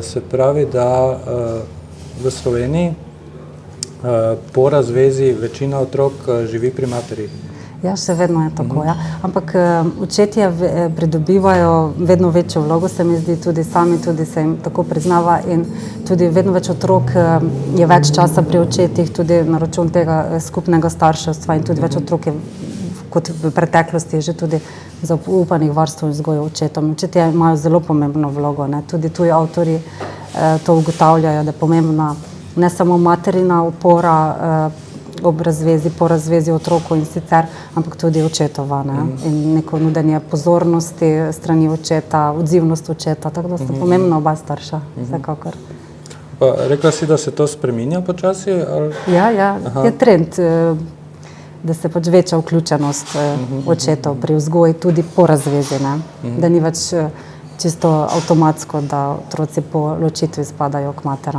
Se pravi, da v Sloveniji po razvezi večina otrok živi pri materi. Ja, še vedno je tako, ja. Ampak očetje pridobivajo vedno večjo vlogo, se mi zdi, tudi sami, tudi se jim tako priznava in tudi vedno več otrok je več časa pri očetih, tudi na račun tega skupnega starševstva in tudi več otrok je kot v preteklosti že tudi zaupanih varstvu in vzgoju očetom. Očetje imajo zelo pomembno vlogo, ne. Tudi tuji avtorji to ugotavljajo, da je pomembna ne samo materina opora ob razvezi, po razvezi otroku in sicer, ampak tudi očetova, ne. In neko nudenje pozornosti strani očeta, odzivnost očeta, tako da sta pomembna oba starša, vsekakor. Pa rekla si, da se to spreminja počasi, ali? Ja, je trend, da se pač veča vključenost očetov pri vzgoji tudi po razvezi, ne. Da ni več čisto avtomatsko, da otroci po ločitvi spadajo k materam.